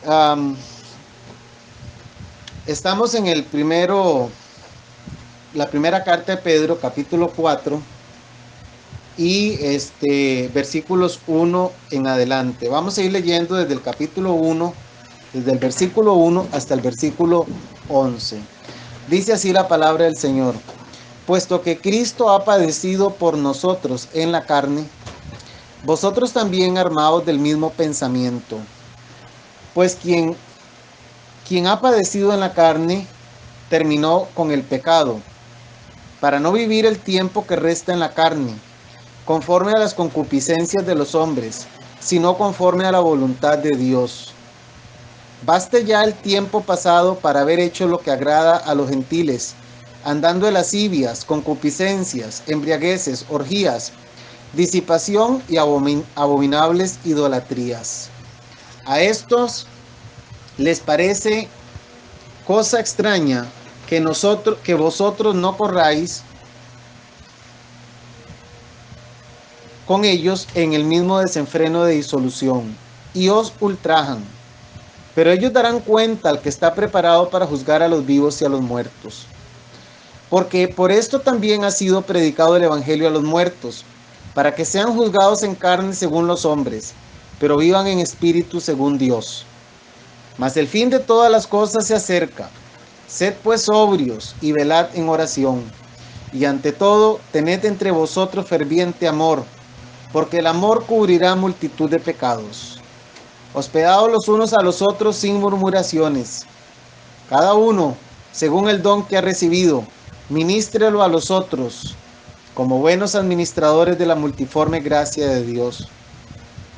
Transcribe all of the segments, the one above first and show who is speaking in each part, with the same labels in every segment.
Speaker 1: Am, Estamos en la primera carta de Pedro, capítulo 4, y versículos 1 en adelante. Vamos a ir leyendo desde el capítulo 1, desde el versículo 1 hasta el versículo 11. Dice así la palabra del Señor: puesto que Cristo ha padecido por nosotros en la carne, vosotros también armaos del mismo pensamiento. Pues quien ha padecido en la carne terminó con el pecado, para no vivir el tiempo que resta en la carne, conforme a las concupiscencias de los hombres, sino conforme a la voluntad de Dios. Baste ya el tiempo pasado para haber hecho lo que agrada a los gentiles, andando en lascivias, concupiscencias, embriagueces, orgías, disipación y abominables idolatrías. A estos les parece cosa extraña que vosotros no corráis con ellos en el mismo desenfreno de disolución, y os ultrajan. Pero ellos darán cuenta al que está preparado para juzgar a los vivos y a los muertos. Porque por esto también ha sido predicado el evangelio a los muertos, para que sean juzgados en carne según los hombres, pero vivan en espíritu según Dios. Mas el fin de todas las cosas se acerca. Sed pues sobrios y velad en oración. Y ante todo, tened entre vosotros ferviente amor, porque el amor cubrirá multitud de pecados. Hospedaos los unos a los otros sin murmuraciones. Cada uno, según el don que ha recibido, ministrelo a los otros, como buenos administradores de la multiforme gracia de Dios.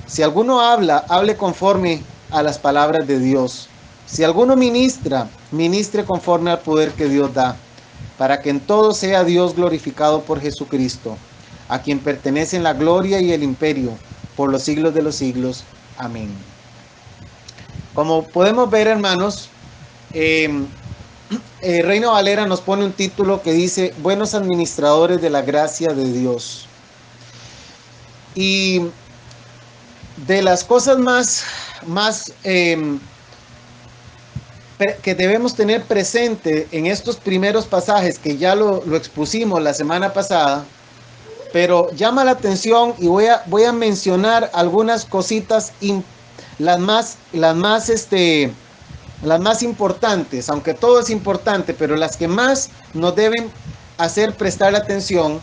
Speaker 1: Si alguno habla, hable conforme a las palabras de Dios. Si alguno ministra, ministre conforme al poder que Dios da, para que en todo sea Dios glorificado por Jesucristo, a quien pertenecen la gloria y el imperio por los siglos de los siglos. Amén. Como podemos ver, hermanos, Reina Valera nos pone un título que dice Buenos administradores de la gracia de Dios. Y de las cosas más que debemos tener presente en estos primeros pasajes, que ya lo expusimos la semana pasada, pero llama la atención, y voy a mencionar algunas cositas, las más importantes, aunque todo es importante, pero las que más nos deben hacer prestar atención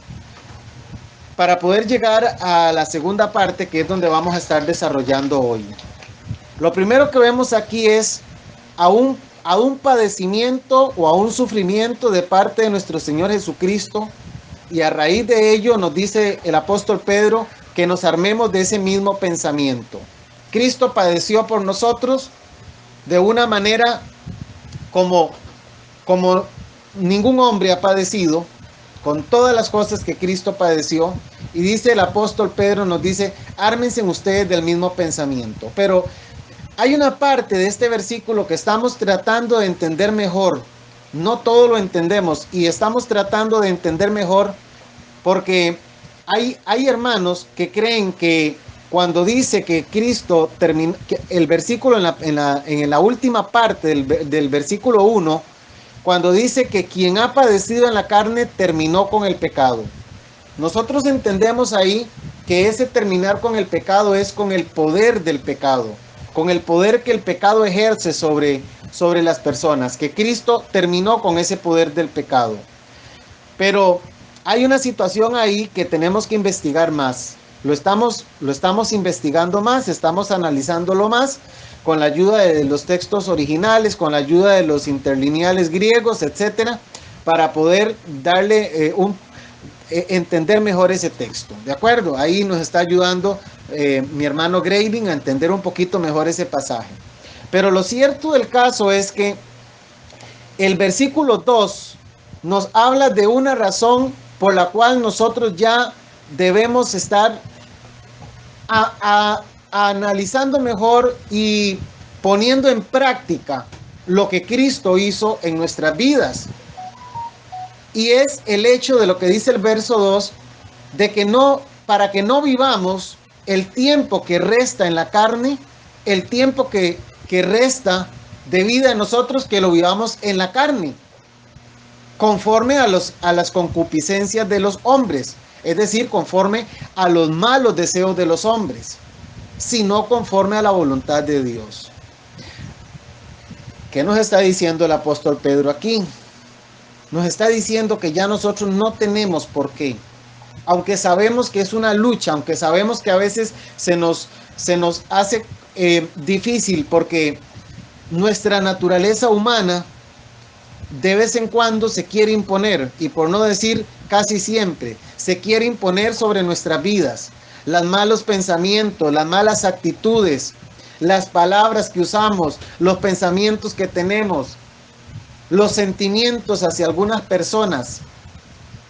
Speaker 1: para poder llegar a la segunda parte, que es donde vamos a estar desarrollando hoy. Lo primero que vemos aquí es a un padecimiento o a un sufrimiento de parte de nuestro Señor Jesucristo, y a raíz de ello nos dice el apóstol Pedro que nos armemos de ese mismo pensamiento. Cristo padeció por nosotros de una manera como ningún hombre ha padecido, con todas las cosas que Cristo padeció, y dice el apóstol Pedro, nos dice, ármense ustedes del mismo pensamiento. Pero hay una parte de este versículo que estamos tratando de entender mejor. No todo lo entendemos, y estamos tratando de entender mejor porque hay hermanos que creen que cuando dice que Cristo terminó, que el versículo en la última parte del versículo 1, cuando dice que quien ha padecido en la carne terminó con el pecado. Nosotros entendemos ahí que ese terminar con el pecado es con el poder del pecado, con el poder que el pecado ejerce sobre las personas, que Cristo terminó con ese poder del pecado. Pero hay una situación ahí que tenemos que investigar más. Lo estamos investigando más, estamos analizándolo más, con la ayuda de los textos originales, con la ayuda de los interlineales griegos, etcétera, para poder darle entender mejor ese texto. ¿De acuerdo? Ahí nos está ayudando mi hermano Graving a entender un poquito mejor ese pasaje. Pero lo cierto del caso es que el versículo 2 nos habla de una razón por la cual nosotros ya debemos estar analizando mejor y poniendo en práctica lo que Cristo hizo en nuestras vidas. Y es el hecho de lo que dice el verso 2, de que para que no vivamos el tiempo que resta en la carne, el tiempo que que resta de vida en nosotros que lo vivamos en la carne, conforme a las concupiscencias de los hombres, es decir, conforme a los malos deseos de los hombres, sino conforme a la voluntad de Dios. ¿Qué nos está diciendo el apóstol Pedro aquí? Nos está diciendo que ya nosotros no tenemos por qué, aunque sabemos que es una lucha, aunque sabemos que a veces se nos hace difícil, porque nuestra naturaleza humana de vez en cuando se quiere imponer, y por no decir casi siempre, se quiere imponer sobre nuestras vidas. Los malos pensamientos, las malas actitudes, las palabras que usamos, los pensamientos que tenemos, los sentimientos hacia algunas personas.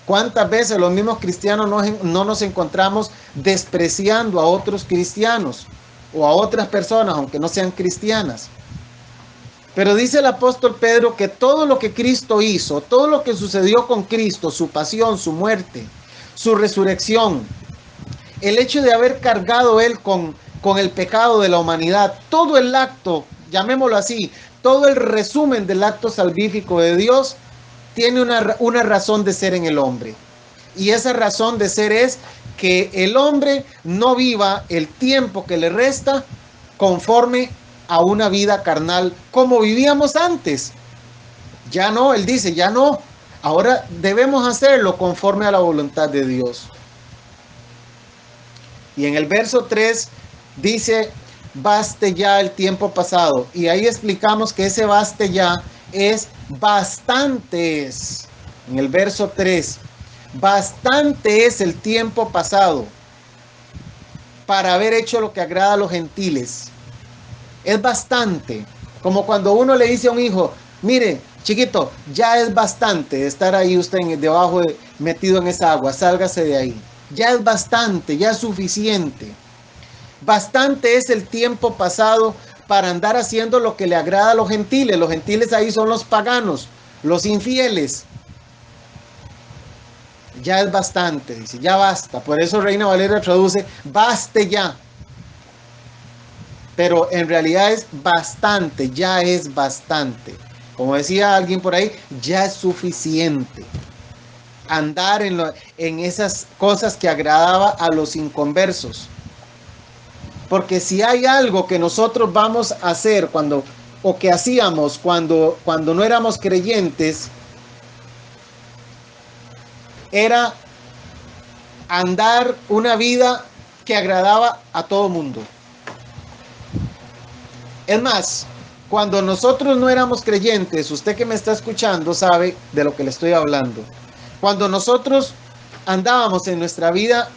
Speaker 1: ¿Cuántas veces los mismos cristianos no nos encontramos despreciando a otros cristianos o a otras personas, aunque no sean cristianas? Pero dice el apóstol Pedro que todo lo que Cristo hizo, todo lo que sucedió con Cristo, su pasión, su muerte, su resurrección, el hecho de haber cargado él con el pecado de la humanidad, todo el acto, llamémoslo así, todo el resumen del acto salvífico de Dios, tiene una razón de ser en el hombre. Y esa razón de ser es que el hombre no viva el tiempo que le resta conforme a una vida carnal como vivíamos antes. Ya no, él dice, ya no. Ahora debemos hacerlo conforme a la voluntad de Dios. Y en el verso 3 dice, baste ya el tiempo pasado. Y ahí explicamos que ese baste ya es bastantes. En el verso 3, bastante es el tiempo pasado para haber hecho lo que agrada a los gentiles. Es bastante. Como cuando uno le dice a un hijo, mire, chiquito, ya es bastante estar ahí usted debajo, metido en esa agua, sálgase de ahí. Ya es bastante, ya es suficiente. Bastante es el tiempo pasado para andar haciendo lo que le agrada a los gentiles. Los gentiles ahí son los paganos, los infieles. Ya es bastante, dice, ya basta. Por eso Reina Valera traduce, baste ya. Pero en realidad es bastante, ya es bastante. Como decía alguien por ahí, ya es suficiente. Andar en esas cosas que agradaba a los inconversos. Porque si hay algo que nosotros vamos a hacer o que hacíamos cuando no éramos creyentes, era andar una vida que agradaba a todo mundo. Es más, cuando nosotros no éramos creyentes, usted que me está escuchando sabe de lo que le estoy hablando. Cuando nosotros andábamos en nuestra vida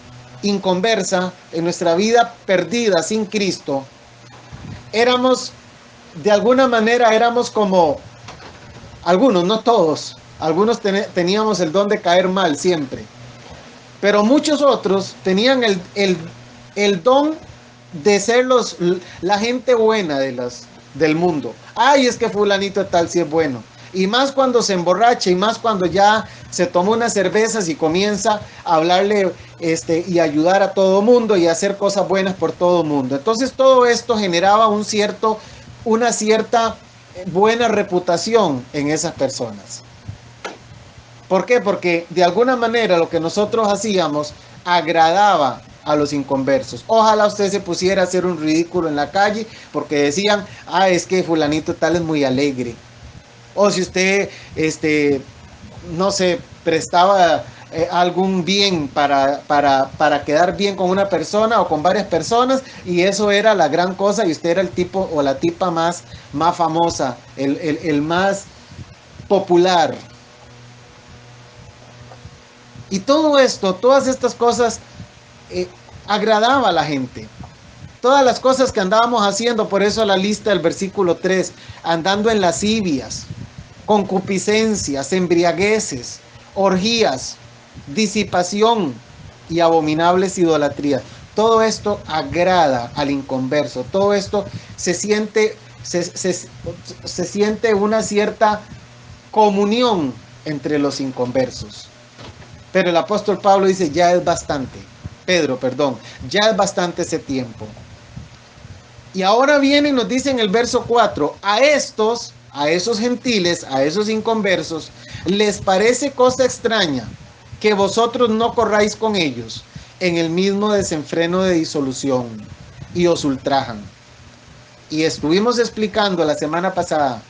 Speaker 1: inconversa, en nuestra vida perdida sin Cristo, éramos, de alguna manera, éramos como algunos, no todos, algunos teníamos el don de caer mal siempre, pero muchos otros tenían el don de ser la gente buena del mundo. Ay, es que fulanito tal sí es bueno. Y más cuando se emborracha, y más cuando ya se toma unas cervezas y comienza a hablarle y ayudar a todo mundo y hacer cosas buenas por todo mundo. Entonces todo esto generaba una cierta buena reputación en esas personas. ¿Por qué? Porque de alguna manera lo que nosotros hacíamos agradaba a los inconversos. Ojalá usted se pusiera a hacer un ridículo en la calle porque decían, es que fulanito tal es muy alegre. O si usted, no sé, prestaba algún bien para quedar bien con una persona o con varias personas, y eso era la gran cosa, y usted era el tipo o la tipa más famosa, el más popular. Y todo esto, todas estas cosas agradaba a la gente. Todas las cosas que andábamos haciendo, por eso la lista del versículo 3, andando en lascivias, concupiscencias, embriagueces, orgías, disipación y abominables idolatrías. Todo esto agrada al inconverso. Todo esto se siente una cierta comunión entre los inconversos. Pero el apóstol Pablo dice, ya es bastante. Pedro, perdón, ya es bastante ese tiempo. Y ahora viene y nos dice en el verso 4, a esos gentiles, a esos inconversos, les parece cosa extraña que vosotros no corráis con ellos en el mismo desenfreno de disolución y os ultrajan. Y estuvimos explicando la semana pasada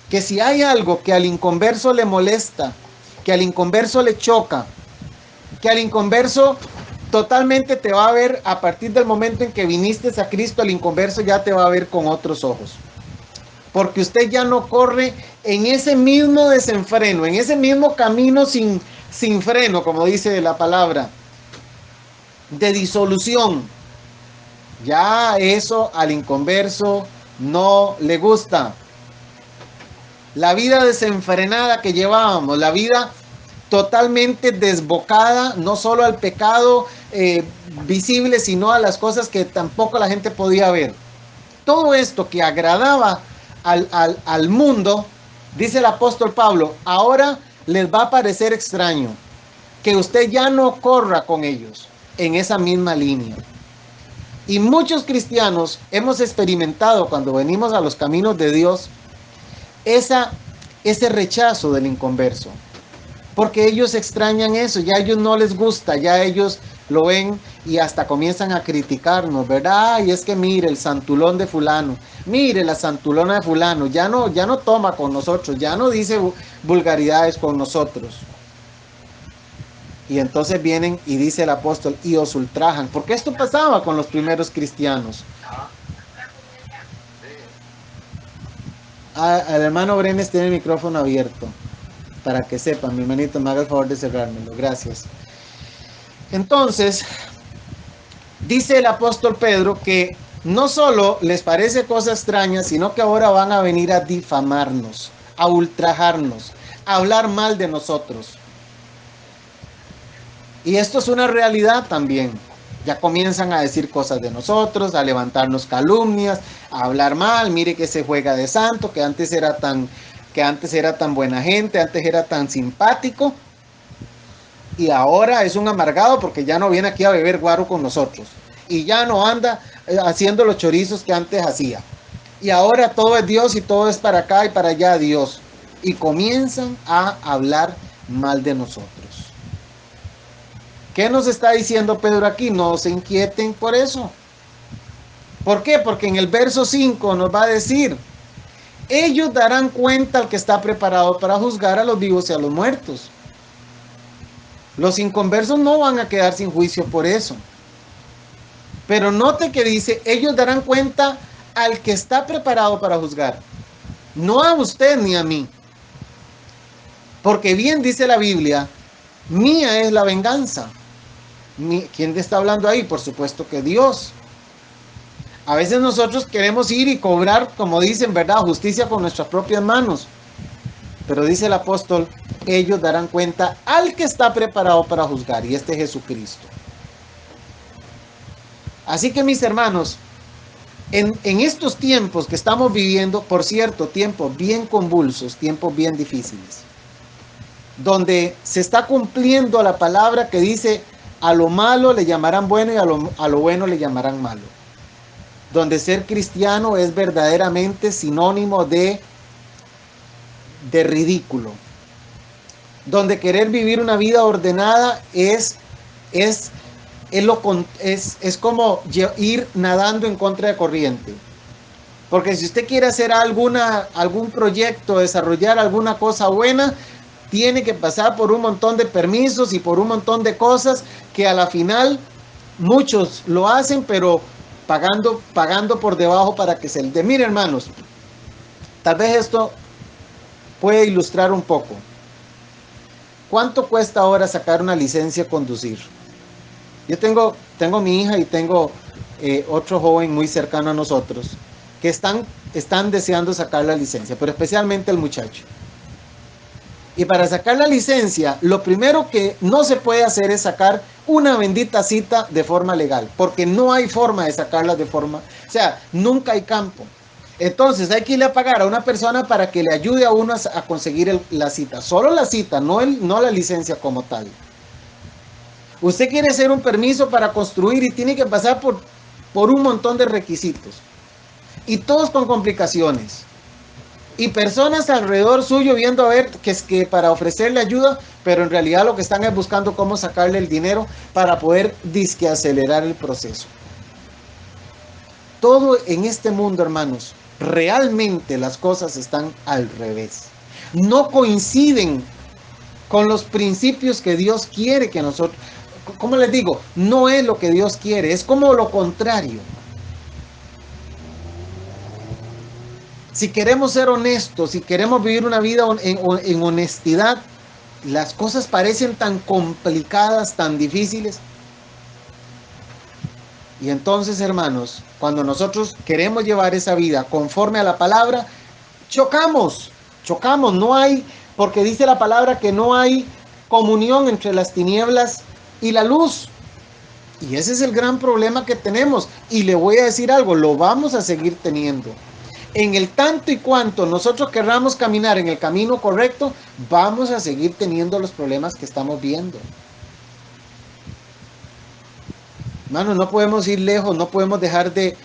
Speaker 1: que si hay algo que al inconverso le molesta, que al inconverso le choca, que al inconverso totalmente te va a ver a partir del momento en que viniste a Cristo, al inconverso ya te va a ver con otros ojos. Porque usted ya no corre en ese mismo desenfreno, en ese mismo camino sin freno, como dice la palabra, de disolución. Ya eso al inconverso no le gusta. La vida desenfrenada que llevábamos, la vida totalmente desbocada, no solo al pecado visible, sino a las cosas que tampoco la gente podía ver. Todo esto que agradaba al mundo, dice el apóstol Pablo, ahora les va a parecer extraño que usted ya no corra con ellos en esa misma línea. Y muchos cristianos hemos experimentado cuando venimos a los caminos de Dios ese rechazo del inconverso. Porque ellos extrañan eso, ya a ellos no les gusta, ya ellos lo ven y hasta comienzan a criticarnos, ¿verdad? Y es que mire el santulón de fulano, mire la santulona de fulano, ya no toma con nosotros, ya no dice vulgaridades con nosotros. Y entonces vienen y dice el apóstol, y os ultrajan, porque esto pasaba con los primeros cristianos. El hermano Brenes tiene el micrófono abierto. Para que sepan, mi hermanito, me haga el favor de cerrármelo. Gracias. Entonces, dice el apóstol Pedro que no solo les parece cosa extraña, sino que ahora van a venir a difamarnos, a ultrajarnos, a hablar mal de nosotros. Y esto es una realidad también. Ya comienzan a decir cosas de nosotros, a levantarnos calumnias, a hablar mal. Mire que se juega de santo, que antes era tan buena gente, antes era tan simpático y ahora es un amargado porque ya no viene aquí a beber guaro con nosotros y ya no anda haciendo los chorizos que antes hacía. Y ahora todo es Dios y todo es para acá y para allá Dios. Y comienzan a hablar mal de nosotros. ¿Qué nos está diciendo Pedro aquí? No se inquieten por eso. ¿Por qué? Porque en el verso 5 nos va a decir: ellos darán cuenta al que está preparado para juzgar a los vivos y a los muertos. Los inconversos no van a quedar sin juicio por eso. Pero note que dice, ellos darán cuenta al que está preparado para juzgar. No a usted ni a mí. Porque bien dice la Biblia, mía es la venganza. ¿Quién está hablando ahí? Por supuesto que Dios. A veces nosotros queremos ir y cobrar, como dicen, ¿verdad? Justicia con nuestras propias manos. Pero dice el apóstol, ellos darán cuenta al que está preparado para juzgar, y este es Jesucristo. Así que mis hermanos, en estos tiempos que estamos viviendo, por cierto, tiempos bien convulsos, tiempos bien difíciles, donde se está cumpliendo la palabra que dice, a lo malo le llamarán bueno y a lo bueno le llamarán malo. Donde ser cristiano es verdaderamente sinónimo de ridículo. Donde querer vivir una vida ordenada es como ir nadando en contra de corriente. Porque si usted quiere hacer algún proyecto, desarrollar alguna cosa buena, tiene que pasar por un montón de permisos y por un montón de cosas que a la final muchos lo hacen, pero pagando por debajo para que se le... Mire, hermanos, tal vez esto puede ilustrar un poco. ¿Cuánto cuesta ahora sacar una licencia a conducir? Yo tengo mi hija y tengo otro joven muy cercano a nosotros que están deseando sacar la licencia, pero especialmente el muchacho. Y para sacar la licencia, lo primero que no se puede hacer es sacar una bendita cita de forma legal, porque no hay forma de sacarla de forma, o sea, nunca hay campo. Entonces hay que irle a pagar a una persona para que le ayude a uno a conseguir la cita, solo la cita, no la licencia como tal. Usted quiere hacer un permiso para construir y tiene que pasar por por un montón de requisitos. Y todos con complicaciones. Y personas alrededor suyo viendo a ver que es que para ofrecerle ayuda, pero en realidad lo que están es buscando cómo sacarle el dinero para poder disque acelerar el proceso. Todo en este mundo, hermanos, realmente las cosas están al revés. No coinciden con los principios que Dios quiere que nosotros, ¿cómo les digo? No es lo que Dios quiere, es como lo contrario. Si queremos ser honestos, si queremos vivir una vida en honestidad, las cosas parecen tan complicadas, tan difíciles. Y entonces, hermanos, cuando nosotros queremos llevar esa vida conforme a la palabra, chocamos, no hay, porque dice la palabra que no hay comunión entre las tinieblas y la luz. Y ese es el gran problema que tenemos. Y le voy a decir algo, lo vamos a seguir teniendo. En el tanto y cuanto nosotros querramos caminar en el camino correcto, vamos a seguir teniendo los problemas que estamos viendo. Hermanos, no podemos ir lejos, no podemos dejar de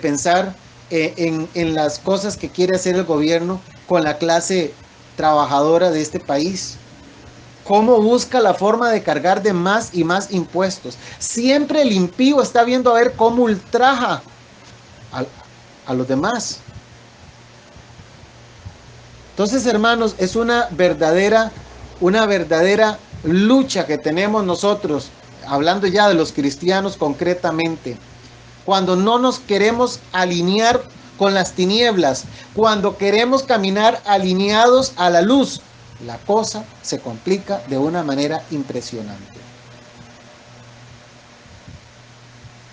Speaker 1: pensar en las cosas que quiere hacer el gobierno con la clase trabajadora de este país. Cómo busca la forma de cargar de más y más impuestos. Siempre el impío está viendo a ver cómo ultraja a los demás. Entonces, hermanos, es una verdadera lucha que tenemos nosotros, hablando ya de los cristianos concretamente, cuando no nos queremos alinear con las tinieblas, cuando queremos caminar alineados a la luz, la cosa se complica de una manera impresionante.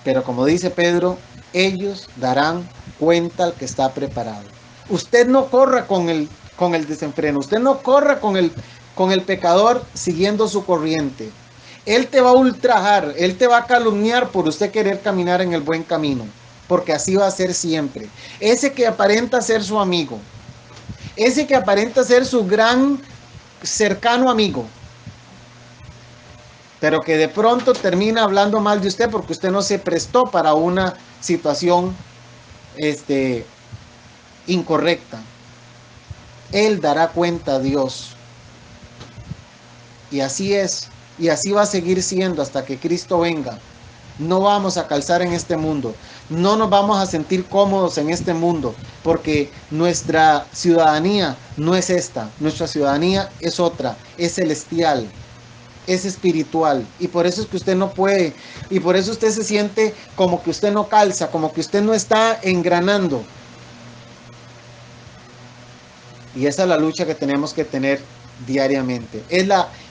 Speaker 1: Pero como dice Pedro, ellos darán cuenta al que está preparado. Usted no corra con el desenfreno, usted no corra con el pecador siguiendo su corriente. Él te va a ultrajar, él te va a calumniar por usted querer caminar en el buen camino, porque así va a ser siempre. Ese que aparenta ser su amigo, ese que aparenta ser su gran cercano amigo, pero que de pronto termina hablando mal de usted porque usted no se prestó para una situación incorrecta. Él dará cuenta a Dios. Y así es, y así va a seguir siendo hasta que Cristo venga. No vamos a calzar en este mundo, no nos vamos a sentir cómodos en este mundo, porque nuestra ciudadanía no es esta, nuestra ciudadanía es otra, es celestial, es espiritual, y por eso es que usted no puede, y por eso usted se siente como que usted no calza, como que usted no está engranando. Y esa es la lucha que tenemos que tener diariamente.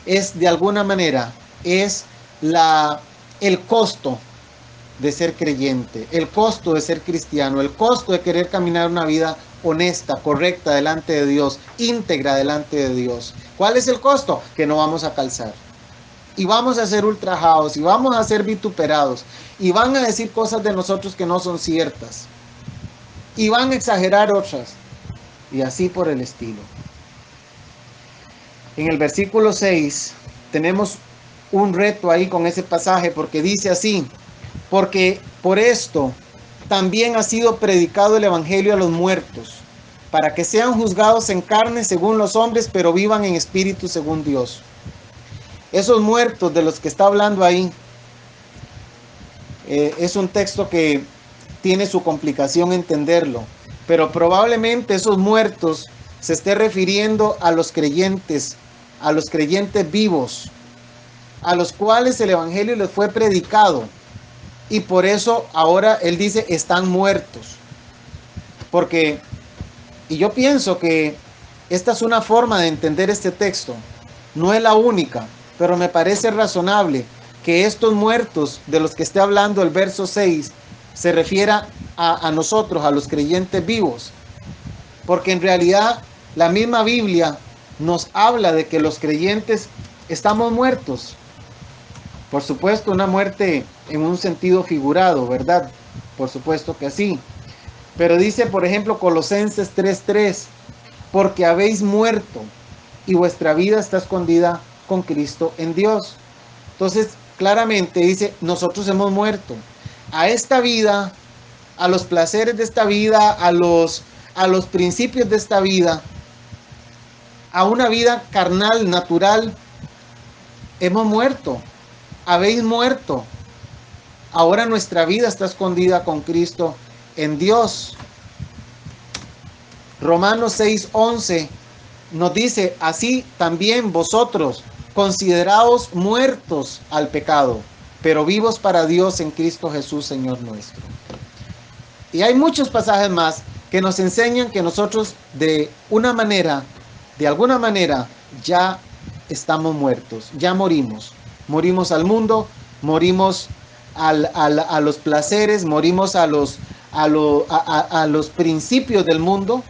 Speaker 1: Es de alguna manera, el costo de ser creyente, el costo de ser cristiano, el costo de querer caminar una vida honesta, correcta delante de Dios, íntegra delante de Dios. ¿Cuál es el costo? Que no vamos a calzar. Y vamos a ser ultrajados, y vamos a ser vituperados, y van a decir cosas de nosotros que no son ciertas, y van a exagerar otras, y así por el estilo. En el versículo 6 tenemos un reto ahí con ese pasaje, porque dice así: porque por esto también ha sido predicado el evangelio a los muertos, para que sean juzgados en carne según los hombres, pero vivan en espíritu según Dios. Esos muertos de los que está hablando ahí, es un texto que tiene su complicación entenderlo, pero probablemente esos muertos se esté refiriendo a los creyentes vivos, a los cuales el evangelio les fue predicado, y por eso ahora él dice están muertos. Porque, y yo pienso que esta es una forma de entender este texto, no es la única, pero me parece razonable que estos muertos de los que esté hablando el verso 6 se refiera a nosotros, a los creyentes vivos, porque en realidad la misma Biblia nos habla de que los creyentes estamos muertos. Por supuesto, una muerte en un sentido figurado, ¿verdad? Por supuesto que sí. Pero dice, por ejemplo, Colosenses 3:3, porque habéis muerto y vuestra vida está escondida con Cristo en Dios. Entonces, claramente dice, nosotros hemos muerto. a esta vida, a los placeres de esta vida, a los principios de esta vida, a una vida carnal, natural, hemos muerto, habéis muerto. Ahora nuestra vida está escondida con Cristo en Dios. Romanos 6:11 nos dice, así también vosotros, consideraos muertos al pecado, pero vivos para Dios en Cristo Jesús, Señor nuestro. Y hay muchos pasajes más que nos enseñan que nosotros de alguna manera, ya estamos muertos, ya morimos. Morimos al mundo, morimos a los placeres, morimos a los principios del mundo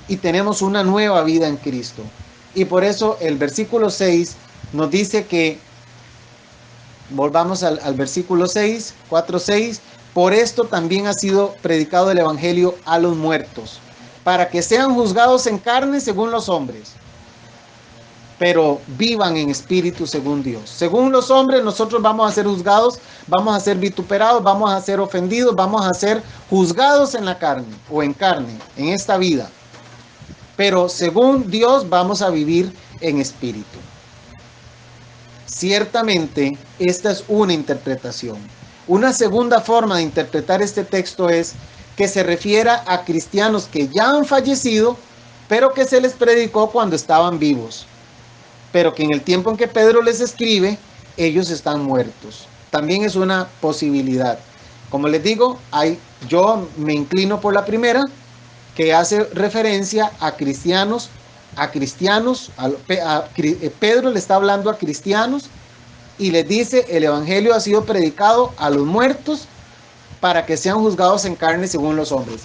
Speaker 1: y tenemos una nueva vida en Cristo. Y por eso el versículo 6 nos dice que, volvamos al versículo 6, 4:6, por esto también ha sido predicado el evangelio a los muertos, para que sean juzgados en carne según los hombres, pero vivan en espíritu según Dios. Según los hombres, nosotros vamos a ser juzgados, vamos a ser vituperados, vamos a ser ofendidos, vamos a ser juzgados en la carne o en carne, en esta vida. Pero según Dios vamos a vivir en espíritu. Ciertamente, esta es una interpretación. Una segunda forma de interpretar este texto es que se refiera a cristianos que ya han fallecido, pero que se les predicó cuando estaban vivos. Pero que en el tiempo en que Pedro les escribe, ellos están muertos. También es una posibilidad. Como les digo, yo me inclino por la primera, que hace referencia a cristianos. Pedro le está hablando a cristianos y les dice, el evangelio ha sido predicado a los muertos para que sean juzgados en carne según los hombres.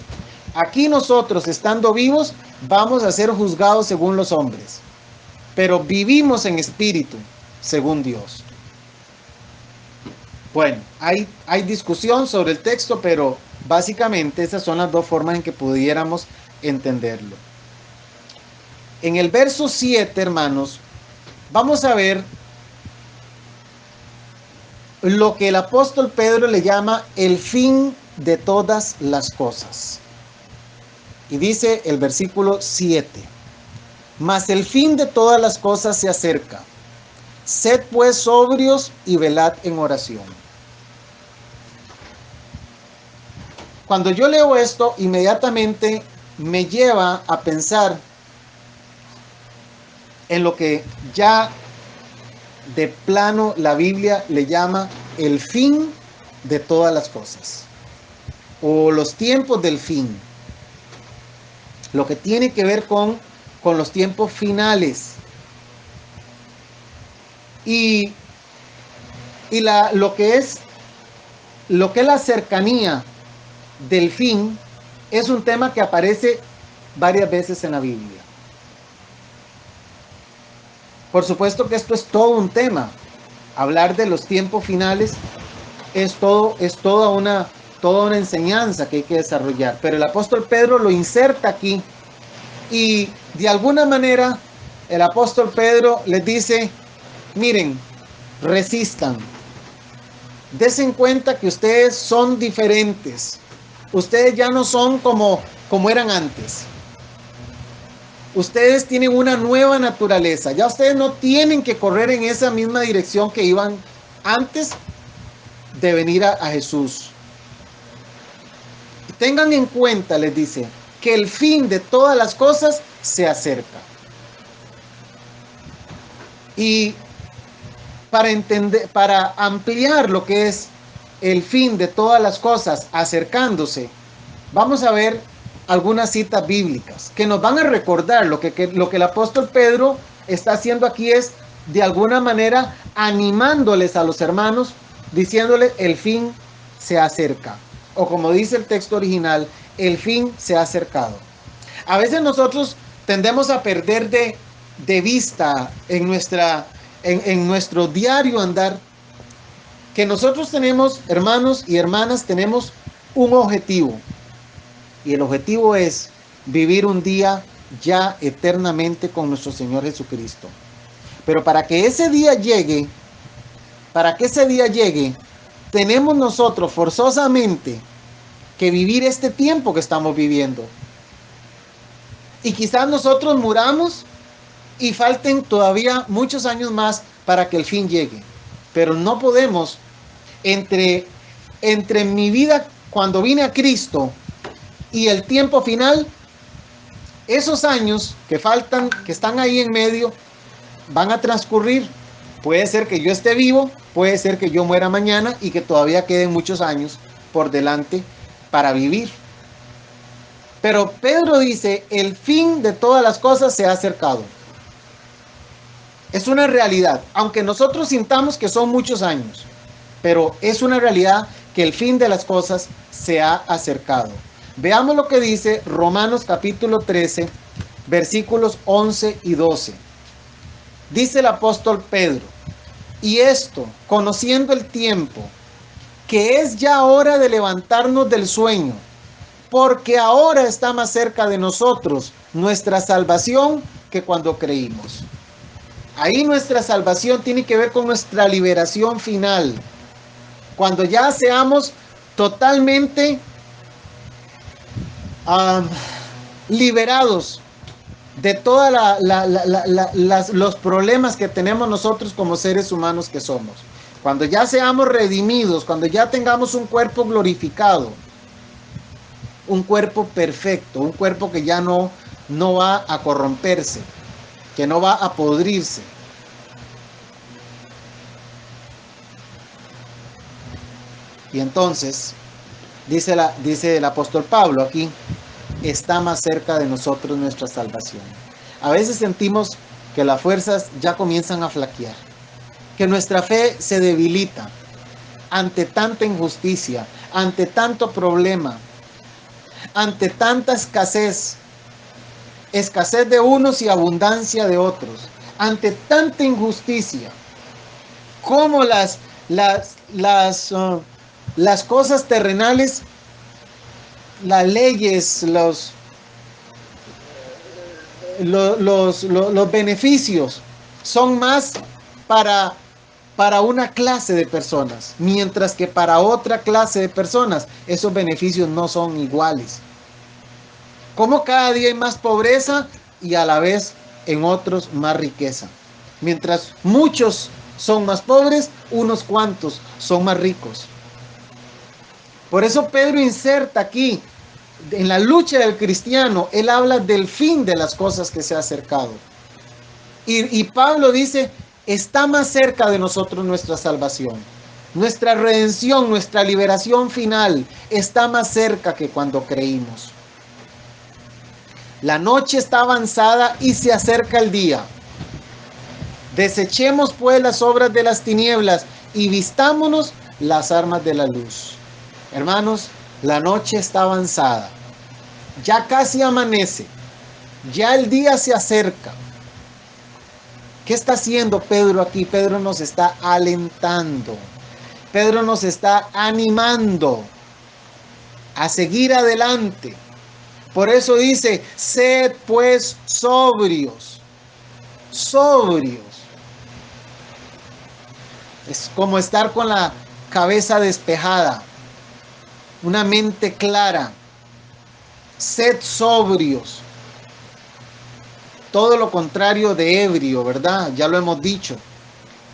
Speaker 1: Aquí nosotros, estando vivos, vamos a ser juzgados según los hombres, pero vivimos en espíritu según Dios. Bueno, hay discusión sobre el texto, pero básicamente esas son las dos formas en que pudiéramos entenderlo. En el verso 7, hermanos, vamos a ver lo que el apóstol Pedro le llama el fin de todas las cosas. Y dice el versículo 7, mas el fin de todas las cosas se acerca. Sed pues sobrios y velad en oración. Cuando yo leo esto, inmediatamente me lleva a pensar en lo que ya de plano la Biblia le llama el fin de todas las cosas, o los tiempos del fin, lo que tiene que ver con los tiempos finales. Y lo que es la cercanía del fin es un tema que aparece varias veces en la Biblia. Por supuesto que esto es todo un tema. Hablar de los tiempos finales es toda una enseñanza que hay que desarrollar. Pero el apóstol Pedro lo inserta aquí y de alguna manera el apóstol Pedro les dice, miren, resistan. Desen cuenta que ustedes son diferentes. Ustedes ya no son como eran antes. Ustedes tienen una nueva naturaleza. Ya ustedes no tienen que correr en esa misma dirección que iban antes de venir a Jesús. Tengan en cuenta, les dice, que el fin de todas las cosas se acerca. Y para ampliar lo que es el fin de todas las cosas acercándose, vamos a ver algunas citas bíblicas que nos van a recordar lo que el apóstol Pedro está haciendo aquí es de alguna manera animándoles a los hermanos, diciéndoles el fin se acerca, o como dice el texto original, el fin se ha acercado. A veces nosotros tendemos a perder de vista en nuestro diario andar que nosotros tenemos, hermanos y hermanas, tenemos un objetivo. Y el objetivo es vivir un día ya eternamente con nuestro Señor Jesucristo. Pero para que ese día llegue, tenemos nosotros forzosamente que vivir este tiempo que estamos viviendo. Y quizás nosotros muramos y falten todavía muchos años más para que el fin llegue. Pero no podemos, entre mi vida cuando vine a Cristo y el tiempo final, esos años que faltan, que están ahí en medio, van a transcurrir. Puede ser que yo esté vivo, puede ser que yo muera mañana y que todavía queden muchos años por delante para vivir. Pero Pedro dice, el fin de todas las cosas se ha acercado. Es una realidad, aunque nosotros sintamos que son muchos años, pero es una realidad que el fin de las cosas se ha acercado. Veamos lo que dice Romanos capítulo 13, versículos 11 y 12. Dice el apóstol Pedro, y esto, conociendo el tiempo, que es ya hora de levantarnos del sueño, porque ahora está más cerca de nosotros nuestra salvación que cuando creímos. Ahí nuestra salvación tiene que ver con nuestra liberación final. Cuando ya seamos totalmente liberados de todos los problemas que tenemos nosotros como seres humanos que somos. Cuando ya seamos redimidos, cuando ya tengamos un cuerpo glorificado, un cuerpo perfecto, un cuerpo que ya no va a corromperse, que no va a podrirse. Y entonces, dice el apóstol Pablo aquí, está más cerca de nosotros nuestra salvación. A veces sentimos que las fuerzas ya comienzan a flaquear, que nuestra fe se debilita ante tanta injusticia, ante tanto problema, ante tanta escasez de unos y abundancia de otros, ante tanta injusticia, como las cosas terrenales, las leyes, los beneficios son más para una clase de personas, mientras que para otra clase de personas esos beneficios no son iguales. Como cada día hay más pobreza y a la vez en otros más riqueza. Mientras muchos son más pobres, unos cuantos son más ricos. Por eso Pedro inserta aquí, en la lucha del cristiano, él habla del fin de las cosas que se ha acercado. Y Pablo dice, está más cerca de nosotros nuestra salvación. Nuestra redención, nuestra liberación final está más cerca que cuando creímos. La noche está avanzada y se acerca el día. Desechemos pues las obras de las tinieblas y vistámonos las armas de la luz. Hermanos, la noche está avanzada. Ya casi amanece. Ya el día se acerca. ¿Qué está haciendo Pedro aquí? Pedro nos está alentando. Pedro nos está animando a seguir adelante. Por eso dice, sed pues sobrios. Sobrios. Es como estar con la cabeza despejada, una mente clara. Sed sobrios. Todo lo contrario de ebrio, ¿verdad? Ya lo hemos dicho.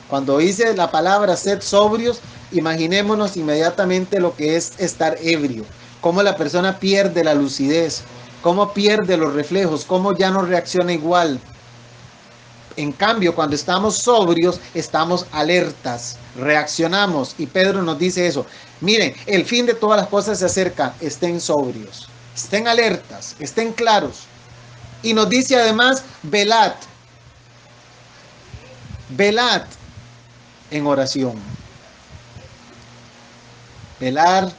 Speaker 1: Cuando dice la palabra sed sobrios, imaginémonos inmediatamente lo que es estar ebrio. Cómo la persona pierde la lucidez, cómo pierde los reflejos, cómo ya no reacciona igual. En cambio, cuando estamos sobrios, estamos alertas, reaccionamos. Y Pedro nos dice eso. Miren, el fin de todas las cosas se acerca. Estén sobrios, estén alertas, estén claros. Y nos dice además, velad. Velad en oración. Velar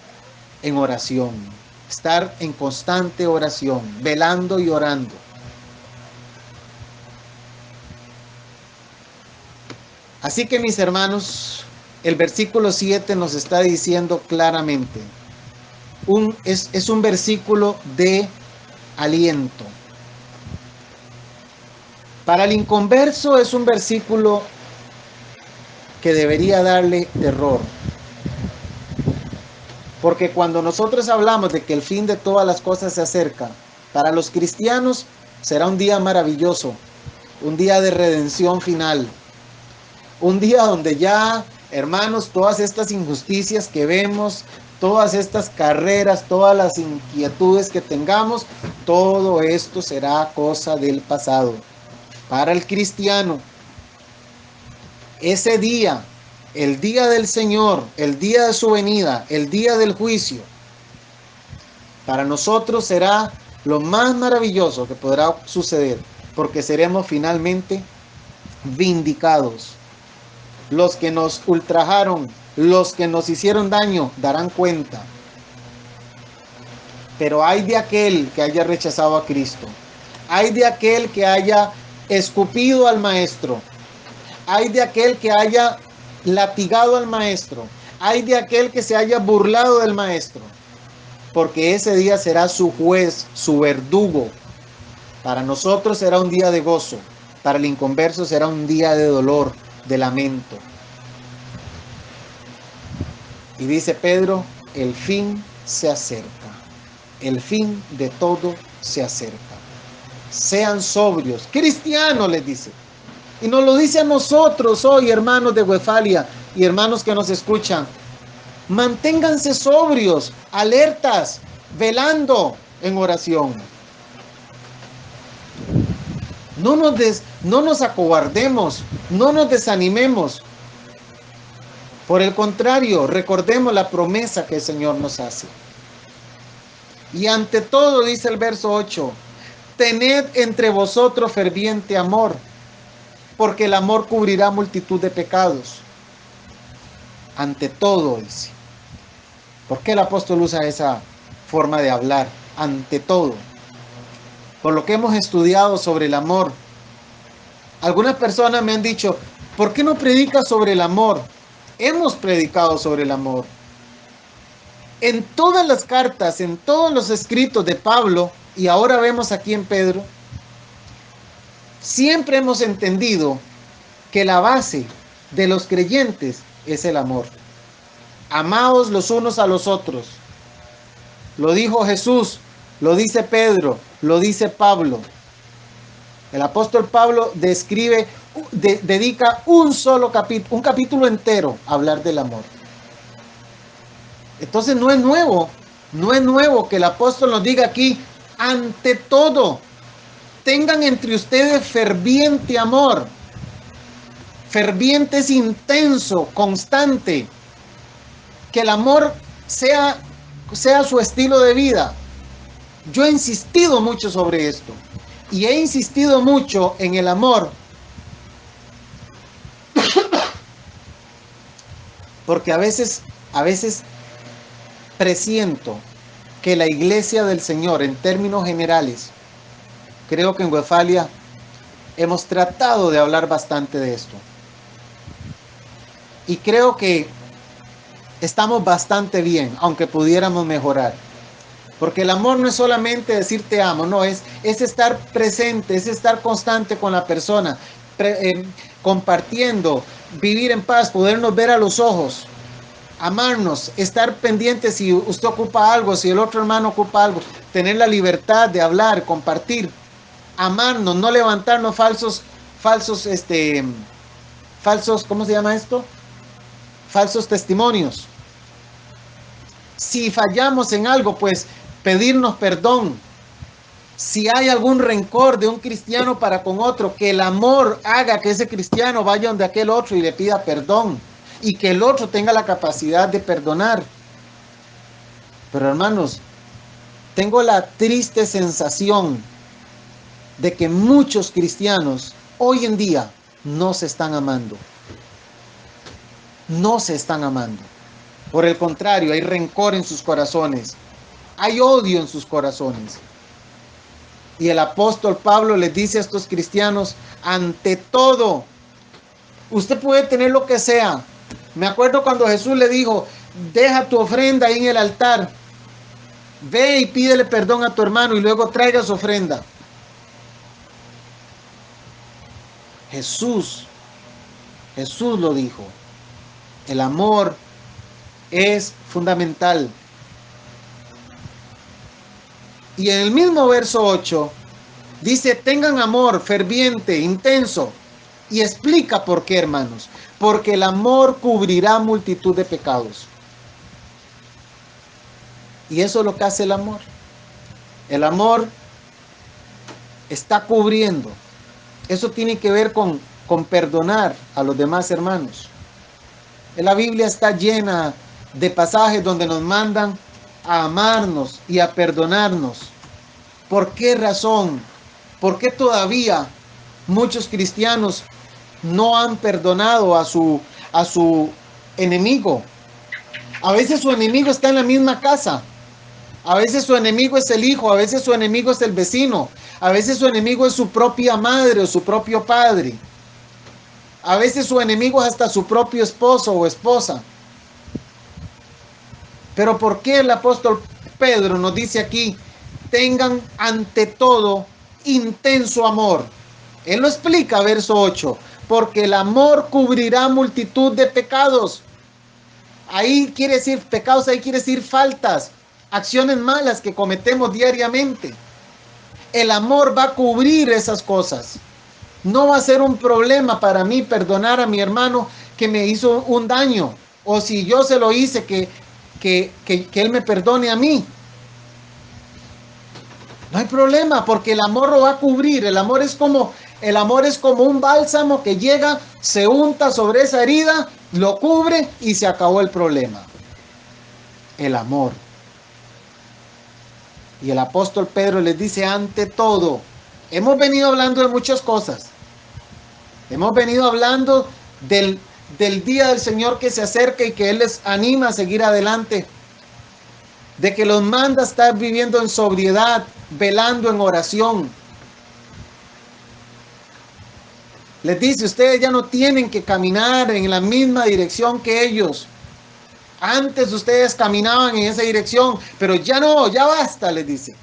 Speaker 1: en oración. Estar en constante oración, velando y orando. Así que mis hermanos, el versículo 7 nos está diciendo claramente, es un versículo de aliento. Para el inconverso es un versículo que debería darle terror. Porque cuando nosotros hablamos de que el fin de todas las cosas se acerca, para los cristianos será un día maravilloso, un día de redención final, un día donde ya, hermanos, todas estas injusticias que vemos, todas estas carreras, todas las inquietudes que tengamos, todo esto será cosa del pasado. Para el cristiano, ese día, el día del Señor, el día de su venida, el día del juicio, para nosotros será lo más maravilloso que podrá suceder, porque seremos finalmente vindicados. Los que nos ultrajaron, los que nos hicieron daño, darán cuenta. Pero hay de aquel que haya rechazado a Cristo, hay de aquel que haya escupido al Maestro, hay de aquel que haya latigado al Maestro, hay de aquel que se haya burlado del Maestro, porque ese día será su juez, su verdugo. Para nosotros será un día de gozo, para el inconverso será un día de dolor, de lamento. Y dice Pedro, el fin se acerca, el fin de todo se acerca. Sean sobrios, cristianos, les dice. Y nos lo dice a nosotros hoy, hermanos de Westfalia y hermanos que nos escuchan. Manténganse sobrios, alertas, velando en oración. No nos acobardemos, no nos desanimemos. Por el contrario, recordemos la promesa que el Señor nos hace. Y ante todo, dice el verso 8, tened entre vosotros ferviente amor, porque el amor cubrirá multitud de pecados. Ante todo, dice. ¿Por qué el apóstol usa esa forma de hablar? Ante todo. Por lo que hemos estudiado sobre el amor. Algunas personas me han dicho, ¿por qué no predicas sobre el amor? Hemos predicado sobre el amor. En todas las cartas, en todos los escritos de Pablo, y ahora vemos aquí en Pedro, siempre hemos entendido que la base de los creyentes es el amor. Amaos los unos a los otros. Lo dijo Jesús, lo dice Pedro, lo dice Pablo. El apóstol Pablo dedica un capítulo entero a hablar del amor. Entonces no es nuevo que el apóstol nos diga aquí, ante todo, tengan entre ustedes ferviente amor. Ferviente es intenso, constante. Que el amor sea su estilo de vida. Yo he insistido mucho sobre esto. Y he insistido mucho en el amor. Porque a veces presiento que la iglesia del Señor, en términos generales, creo que en Westfalia hemos tratado de hablar bastante de esto. Y creo que estamos bastante bien, aunque pudiéramos mejorar. Porque el amor no es solamente decir te amo, no, es estar presente, es estar constante con la persona, compartiendo, vivir en paz, podernos ver a los ojos, amarnos, estar pendientes si usted ocupa algo, si el otro hermano ocupa algo, tener la libertad de hablar, compartir, amarnos, no levantarnos falsos, ¿cómo se llama esto? Falsos testimonios. Si fallamos en algo, pues pedirnos perdón. Si hay algún rencor de un cristiano para con otro, que el amor haga que ese cristiano vaya donde aquel otro y le pida perdón. Y que el otro tenga la capacidad de perdonar. Pero hermanos, tengo la triste sensación de que muchos cristianos hoy en día no se están amando. No se están amando. Por el contrario, hay rencor en sus corazones. Hay odio en sus corazones. Y el apóstol Pablo les dice a estos cristianos, ante todo, usted puede tener lo que sea. Me acuerdo cuando Jesús le dijo, deja tu ofrenda ahí en el altar. Ve y pídele perdón a tu hermano y luego traiga su ofrenda. Jesús lo dijo. El amor es fundamental. Y en el mismo verso 8 dice, tengan amor ferviente, intenso. Y explica por qué, hermanos. Porque el amor cubrirá multitud de pecados. Y eso es lo que hace el amor. El amor está cubriendo. Eso tiene que ver con perdonar a los demás hermanos. La Biblia está llena de pasajes donde nos mandan a amarnos y a perdonarnos. ¿Por qué razón? ¿Por qué todavía muchos cristianos no han perdonado a su enemigo? A veces su enemigo está en la misma casa. A veces su enemigo es el hijo, a veces su enemigo es el vecino, a veces su enemigo es su propia madre o su propio padre. A veces su enemigo es hasta su propio esposo o esposa. Pero ¿por qué el apóstol Pedro nos dice aquí, tengan ante todo intenso amor? Él lo explica, verso 8, porque el amor cubrirá multitud de pecados. Ahí quiere decir pecados, ahí quiere decir faltas, acciones malas que cometemos diariamente. El amor va a cubrir esas cosas. No va a ser un problema para mí perdonar a mi hermano que me hizo un daño. O si yo se lo hice, que él me perdone a mí. No hay problema porque el amor lo va a cubrir. El amor es como un bálsamo que llega, se unta sobre esa herida, lo cubre y se acabó el problema. El amor. Y el apóstol Pedro les dice, ante todo, hemos venido hablando de muchas cosas. Hemos venido hablando del día del Señor que se acerca y que Él les anima a seguir adelante. De que los manda a estar viviendo en sobriedad, velando en oración. Les dice, ustedes ya no tienen que caminar en la misma dirección que ellos. Antes ustedes caminaban en esa dirección, pero ya no, ya basta, les dice.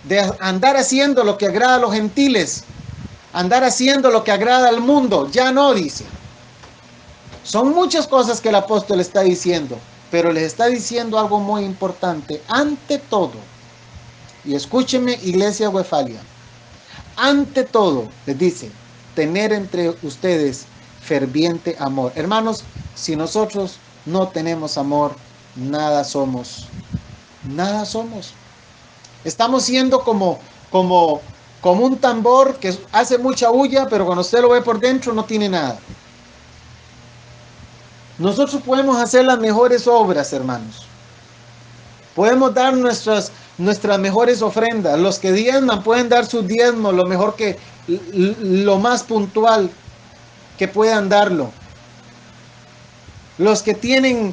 Speaker 1: De andar haciendo lo que agrada a los gentiles, andar haciendo lo que agrada al mundo, ya no, dice. Son muchas cosas que el apóstol está diciendo, pero les está diciendo algo muy importante. Ante todo, y escúcheme, iglesia Westfalia, ante todo, les dice, tener entre ustedes ferviente amor. Hermanos, si nosotros no tenemos amor, nada somos. Nada somos. Estamos siendo como un tambor que hace mucha bulla, pero cuando usted lo ve por dentro no tiene nada. Nosotros podemos hacer las mejores obras, hermanos. Podemos dar nuestras mejores ofrendas. Los que diezman pueden dar sus diezmos lo más puntual que puedan darlo. Los que tienen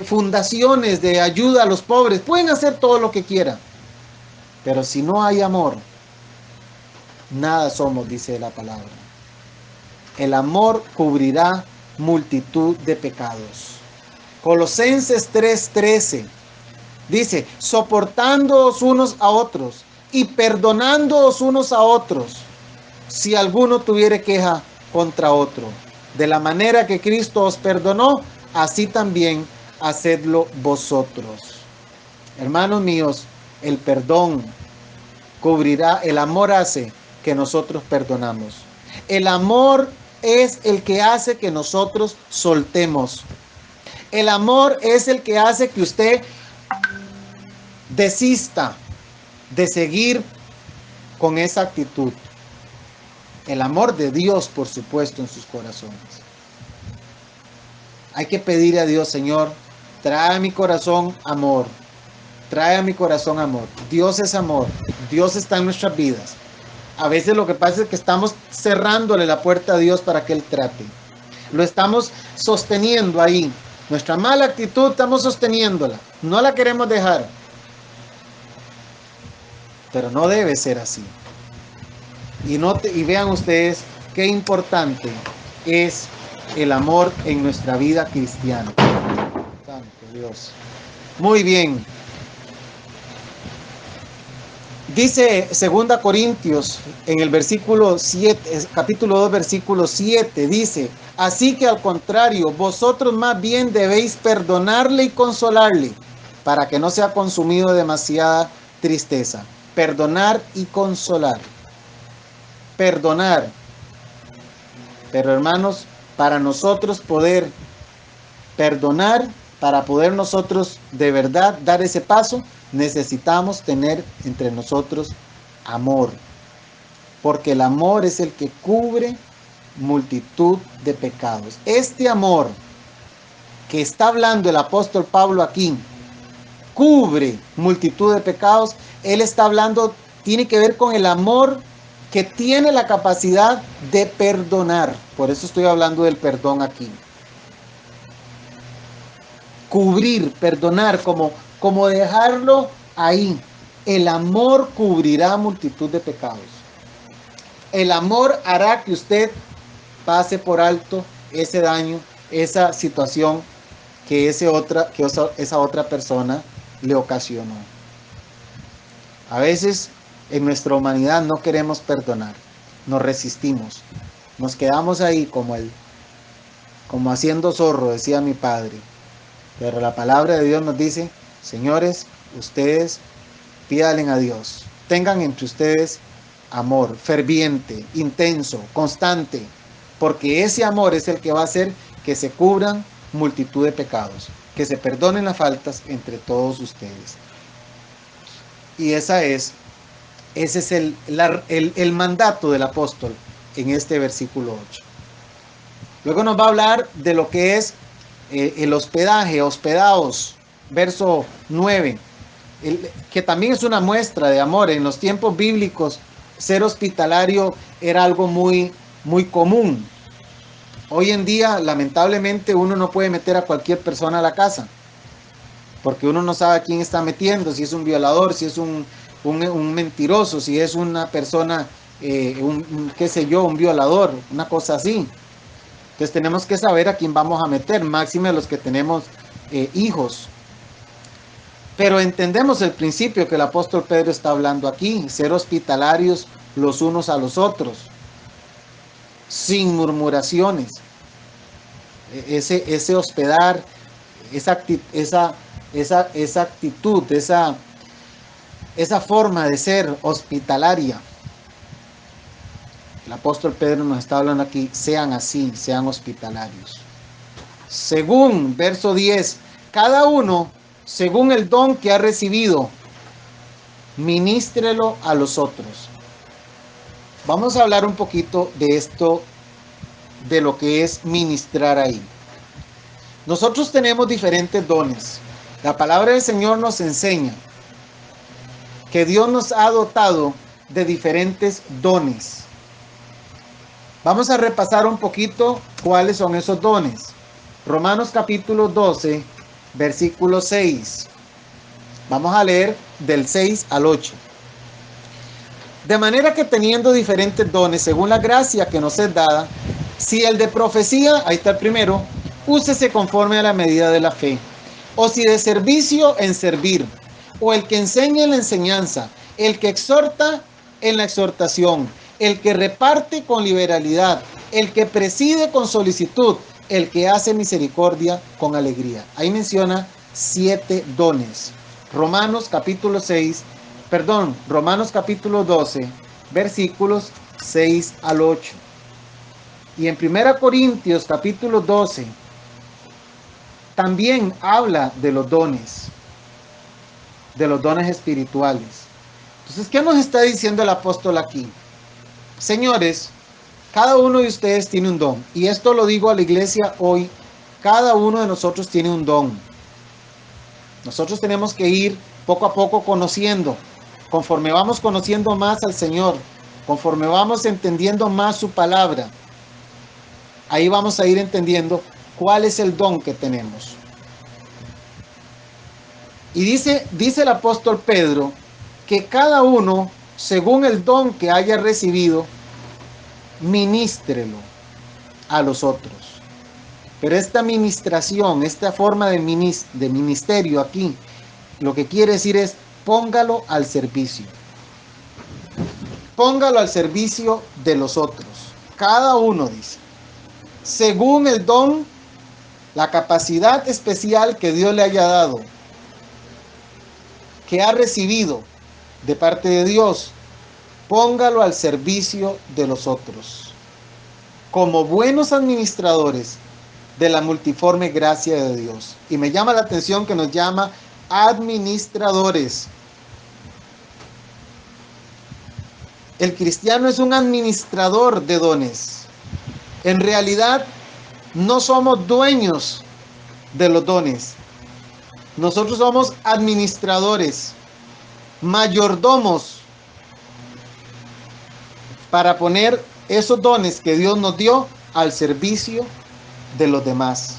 Speaker 1: fundaciones de ayuda a los pobres pueden hacer todo lo que quieran. Pero si no hay amor, nada somos, dice la palabra. El amor cubrirá multitud de pecados. Colosenses 3:13 dice, soportándoos unos a otros y perdonándoos unos a otros, si alguno tuviere queja contra otro. De la manera que Cristo os perdonó, así también hacedlo vosotros. Hermanos míos, el perdón cubrirá, el amor hace que nosotros perdonamos. El amor es el que hace que nosotros soltemos. El amor es el que hace que usted desista de seguir con esa actitud. El amor de Dios, por supuesto, en sus corazones. Hay que pedir a Dios, Señor, trae a mi corazón amor. Trae a mi corazón amor. Dios es amor. Dios está en nuestras vidas. A veces lo que pasa es que estamos cerrándole la puerta a Dios para que Él trate. Lo estamos sosteniendo ahí. Nuestra mala actitud estamos sosteniéndola. No la queremos dejar. Pero no debe ser así. Y vean ustedes qué importante es el amor en nuestra vida cristiana. Santo Dios. Muy bien. Dice 2 Corintios en el versículo 7, capítulo 2, versículo 7, dice, así que al contrario, vosotros más bien debéis perdonarle y consolarle, para que no sea consumido tristeza. Perdonar y consolar. Perdonar. Pero hermanos, para nosotros poder perdonar, para poder nosotros de verdad dar ese paso, necesitamos tener entre nosotros amor. Porque el amor es el que cubre multitud de pecados. Este amor que está hablando el apóstol Pablo aquí, cubre multitud de pecados. Él está hablando, tiene que ver con el amor que tiene la capacidad de perdonar. Por eso estoy hablando del perdón aquí. Cubrir, perdonar, como dejarlo ahí. El amor cubrirá multitud de pecados. El amor hará que usted pase por alto ese daño, esa situación que esa otra persona le ocasionó. A veces en nuestra humanidad no queremos perdonar, nos resistimos, nos quedamos ahí como haciendo zorro, decía mi padre. Pero la palabra de Dios nos dice, señores, ustedes pídanle a Dios, tengan entre ustedes amor ferviente, intenso, constante, porque ese amor es el que va a hacer que se cubran multitud de pecados, que se perdonen las faltas entre todos ustedes. Y ese es el mandato del apóstol en este versículo 8. Luego nos va a hablar de lo que es el hospedaje, hospedaos, verso 9, que también es una muestra de amor. En los tiempos bíblicos, ser hospitalario era algo muy, muy común. Hoy en día, lamentablemente, uno no puede meter a cualquier persona a la casa, porque uno no sabe a quién está metiendo, si es un violador, si es un mentiroso, si es una persona, un violador, una cosa así. Entonces tenemos que saber a quién vamos a meter, máxime los que tenemos hijos. Pero entendemos el principio que el apóstol Pedro está hablando aquí, ser hospitalarios los unos a los otros, sin murmuraciones. Ese hospedar, esa actitud, esa forma de ser hospitalaria. El apóstol Pedro nos está hablando aquí, sean así, sean hospitalarios. Según, verso 10, cada uno, según el don que ha recibido, ministrelo a los otros. Vamos a hablar un poquito de esto, de lo que es ministrar ahí. Nosotros tenemos diferentes dones. La palabra del Señor nos enseña que Dios nos ha dotado de diferentes dones. Vamos a repasar un poquito cuáles son esos dones. Romanos capítulo 12, versículo 6. Vamos a leer del 6 al 8. De manera que teniendo diferentes dones, según la gracia que nos es dada, si el de profecía, ahí está el primero, úsese conforme a la medida de la fe. O si de servicio, en servir. O el que enseña en la enseñanza. El que exhorta, en la exhortación. El que reparte con liberalidad, el que preside con solicitud, el que hace misericordia con alegría. Ahí menciona 7 dones. Romanos capítulo 12, versículos 6 al 8. Y en 1 Corintios capítulo 12, también habla de los dones espirituales. Entonces, ¿qué nos está diciendo el apóstol aquí? Señores, cada uno de ustedes tiene un don. Y esto lo digo a la iglesia hoy. Cada uno de nosotros tiene un don. Nosotros tenemos que ir poco a poco conociendo. Conforme vamos conociendo más al Señor, conforme vamos entendiendo más su palabra, ahí vamos a ir entendiendo cuál es el don que tenemos. Y dice el apóstol Pedro que cada uno, según el don que haya recibido, ministrelo a los otros. Pero esta ministración, esta forma de ministerio aquí, lo que quiere decir es póngalo al servicio. Póngalo al servicio de los otros. Cada uno dice, según el don, la capacidad especial que Dios le haya dado, que ha recibido, de parte de Dios, póngalo al servicio de los otros, como buenos administradores de la multiforme gracia de Dios. Y me llama la atención que nos llama administradores. El cristiano es un administrador de dones. En realidad, no somos dueños de los dones. Nosotros somos administradores, mayordomos, para poner esos dones que Dios nos dio al servicio de los demás.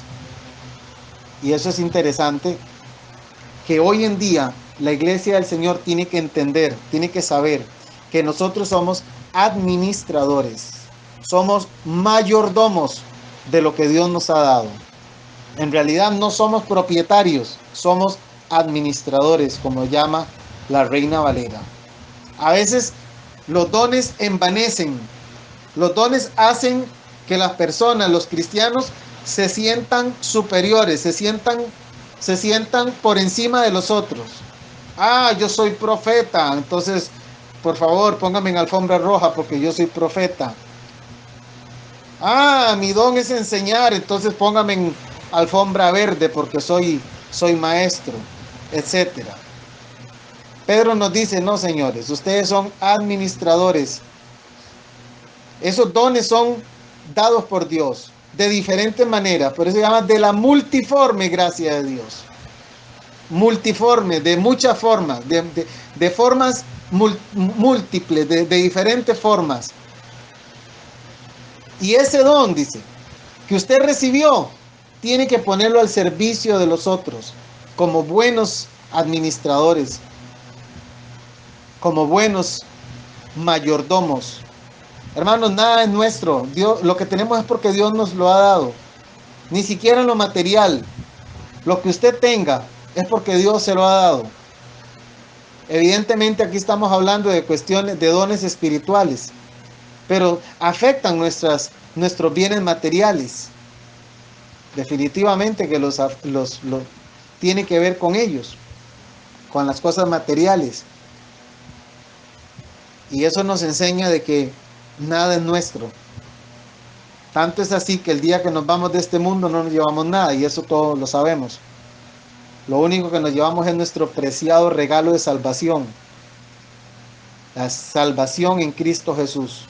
Speaker 1: Y eso es interesante, que hoy en día la iglesia del Señor tiene que entender, tiene que saber que nosotros somos administradores, somos mayordomos de lo que Dios nos ha dado. En realidad no somos propietarios, somos administradores, como llama la Reina Valera. A veces los dones envanecen, los dones hacen que las personas, los cristianos, se sientan superiores, se sientan por encima de los otros. Ah, yo soy profeta, entonces por favor póngame en alfombra roja porque yo soy profeta. Ah, mi don es enseñar, entonces póngame en alfombra verde porque soy maestro, etcétera. Pedro nos dice, no señores, ustedes son administradores. Esos dones son dados por Dios de diferentes maneras, por eso se llama de la multiforme gracia de Dios. Multiforme, de muchas formas, de formas múltiples, de diferentes formas. Y ese don, dice, que usted recibió, tiene que ponerlo al servicio de los otros, como buenos administradores, como buenos mayordomos. Hermanos, nada es nuestro. Dios, lo que tenemos es porque Dios nos lo ha dado. Ni siquiera en lo material. Lo que usted tenga es porque Dios se lo ha dado. Evidentemente aquí estamos hablando de cuestiones de dones espirituales, pero afectan nuestros bienes materiales. Definitivamente que los tiene que ver con ellos, con las cosas materiales. Y eso nos enseña de que nada es nuestro. Tanto es así que el día que nos vamos de este mundo no nos llevamos nada, y eso todos lo sabemos. Lo único que nos llevamos es nuestro preciado regalo de salvación. La salvación en Cristo Jesús.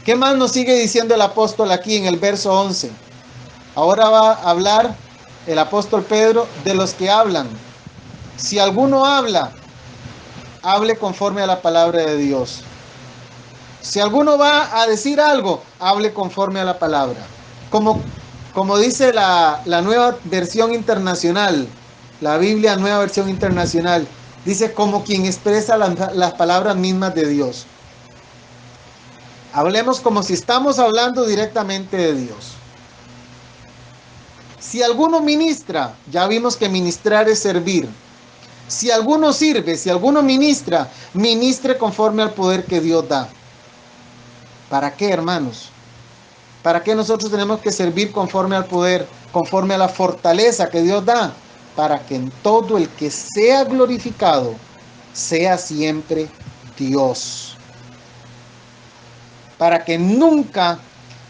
Speaker 1: ¿Qué más nos sigue diciendo el apóstol aquí en el verso 11? Ahora va a hablar el apóstol Pedro de los que hablan. Si alguno habla, hable conforme a la palabra de Dios. Si alguno va a decir algo, hable conforme a la palabra. Como dice la nueva versión internacional, la Biblia nueva versión internacional, dice como quien expresa las palabras mismas de Dios. Hablemos como si estamos hablando directamente de Dios. Si alguno ministra, ya vimos que ministrar es servir. Si alguno sirve, si alguno ministra, ministre conforme al poder que Dios da. ¿Para qué, hermanos? ¿Para qué nosotros tenemos que servir conforme al poder, conforme a la fortaleza que Dios da? Para que en todo el que sea glorificado sea siempre Dios. Para que nunca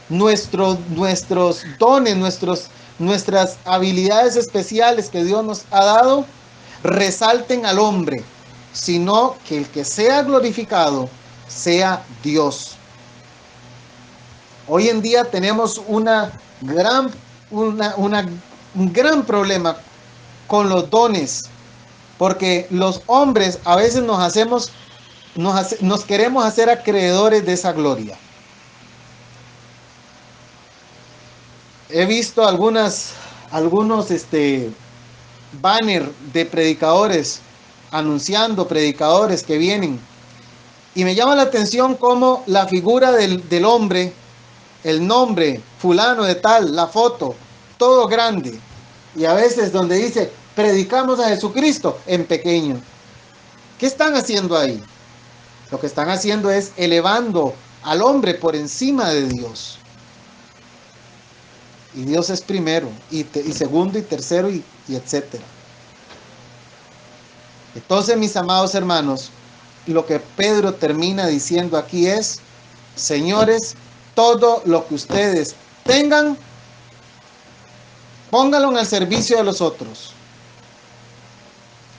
Speaker 1: nuestros dones, nuestras habilidades especiales que Dios nos ha dado resalten al hombre, sino que el que sea glorificado sea Dios. Hoy en día tenemos un gran problema con los dones, porque los hombres a veces nos queremos hacer acreedores de esa gloria. He visto algunos banner de predicadores anunciando predicadores que vienen, y me llama la atención cómo la figura del hombre, el nombre fulano de tal, la foto, todo grande, y a veces donde dice predicamos a Jesucristo en pequeño. ¿Qué están haciendo ahí? Lo que están haciendo es elevando al hombre por encima de Dios. Y Dios es primero, y segundo, y tercero, y etcétera. Entonces, mis amados hermanos, lo que Pedro termina diciendo aquí es: señores, todo lo que ustedes tengan, pónganlo al servicio de los otros,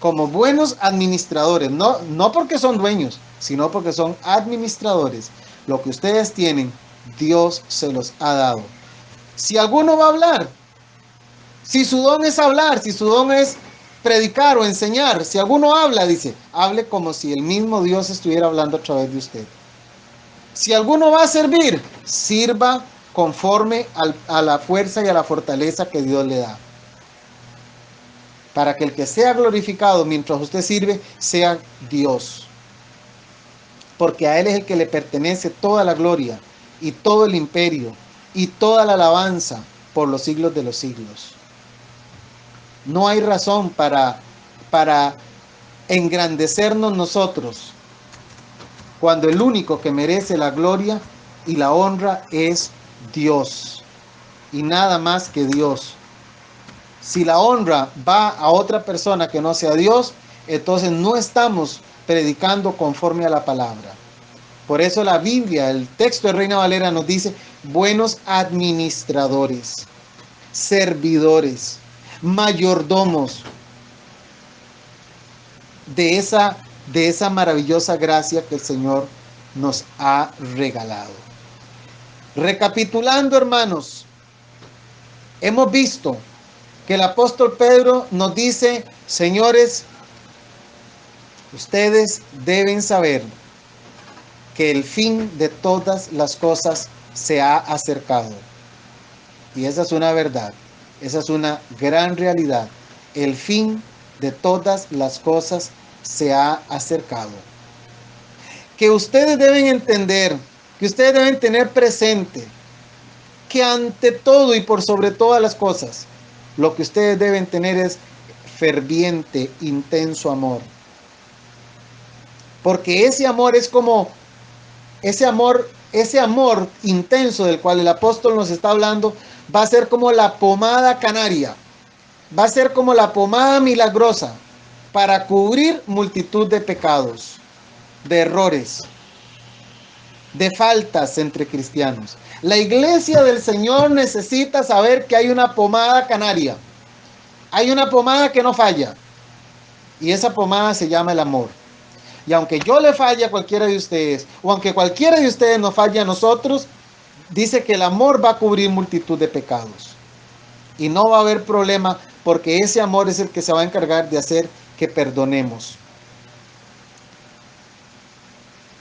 Speaker 1: como buenos administradores, no porque son dueños, sino porque son administradores. Lo que ustedes tienen, Dios se los ha dado. Si alguno va a hablar, si su don es hablar, si su don es predicar o enseñar, si alguno habla, dice, hable como si el mismo Dios estuviera hablando a través de usted. Si alguno va a servir, sirva conforme a la fuerza y a la fortaleza que Dios le da, para que el que sea glorificado mientras usted sirve sea Dios, porque a Él es el que le pertenece toda la gloria y todo el imperio y toda la alabanza por los siglos de los siglos. No hay razón para engrandecernos nosotros, cuando el único que merece la gloria y la honra es Dios, y nada más que Dios. Si la honra va a otra persona que no sea Dios, entonces no estamos predicando conforme a la palabra. Por eso la Biblia, el texto de Reina Valera nos dice: buenos administradores, servidores, mayordomos de esa maravillosa gracia que el Señor nos ha regalado. Recapitulando, hermanos, hemos visto que el apóstol Pedro nos dice: señores, ustedes deben saber que el fin de todas las cosas se ha acercado. Y esa es una verdad, esa es una gran realidad. El fin de todas las cosas se ha acercado. Que ustedes deben entender, que ustedes deben tener presente, que ante todo y por sobre todas las cosas, lo que ustedes deben tener es ferviente, intenso amor. Porque ese amor es como ese amor intenso del cual el apóstol nos está hablando, va a ser como la pomada canaria, va a ser como la pomada milagrosa para cubrir multitud de pecados, de errores, de faltas entre cristianos. La iglesia del Señor necesita saber que hay una pomada canaria, hay una pomada que no falla, y esa pomada se llama el amor. Y aunque yo le falle a cualquiera de ustedes, o aunque cualquiera de ustedes nos falle a nosotros, dice que el amor va a cubrir multitud de pecados. Y no va a haber problema, porque ese amor es el que se va a encargar de hacer que perdonemos.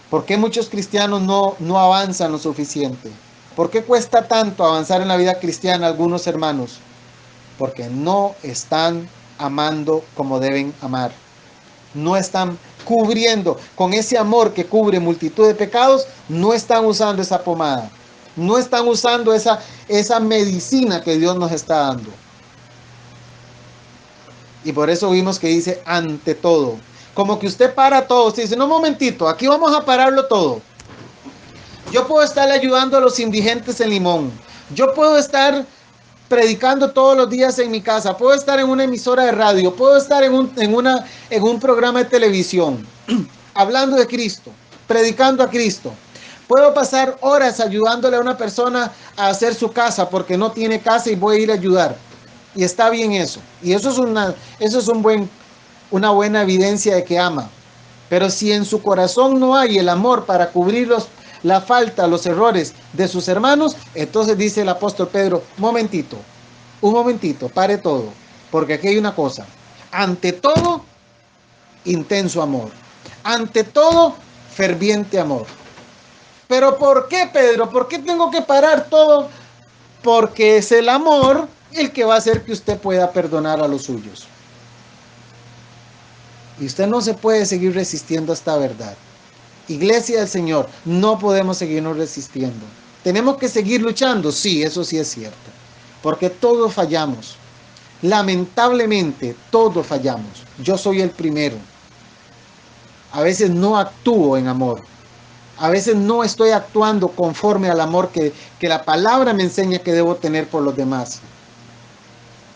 Speaker 1: ¿Por qué muchos cristianos no avanzan lo suficiente? ¿Por qué cuesta tanto avanzar en la vida cristiana a algunos hermanos? Porque no están amando como deben amar. No están cubriendo con ese amor que cubre multitud de pecados, no están usando esa pomada, no están usando esa medicina que Dios nos está dando. Y por eso vimos que dice ante todo, como que usted para todo. Usted dice: no, un momentito, aquí vamos a pararlo todo. Yo puedo estarle ayudando a los indigentes en Limón, yo puedo estar predicando todos los días en mi casa, puedo estar en una emisora de radio, puedo estar en un programa de televisión, hablando de Cristo, predicando a Cristo. Puedo pasar horas ayudándole a una persona a hacer su casa porque no tiene casa y voy a ir a ayudar. Y está bien eso. Y eso es una buena evidencia de que ama. Pero si en su corazón no hay el amor para cubrir la falta, los errores de sus hermanos, entonces dice el apóstol Pedro: un momentito, pare todo, porque aquí hay una cosa: ante todo, intenso amor, ante todo, ferviente amor. Pero ¿por qué, Pedro? ¿Por qué tengo que parar todo? Porque es el amor el que va a hacer que usted pueda perdonar a los suyos. Y usted no se puede seguir resistiendo a esta verdad. Iglesia del Señor, no podemos seguirnos resistiendo. ¿Tenemos que seguir luchando? Sí, eso sí es cierto. Porque todos fallamos. Lamentablemente, todos fallamos. Yo soy el primero. A veces no actúo en amor. A veces no estoy actuando conforme al amor que la palabra me enseña que debo tener por los demás.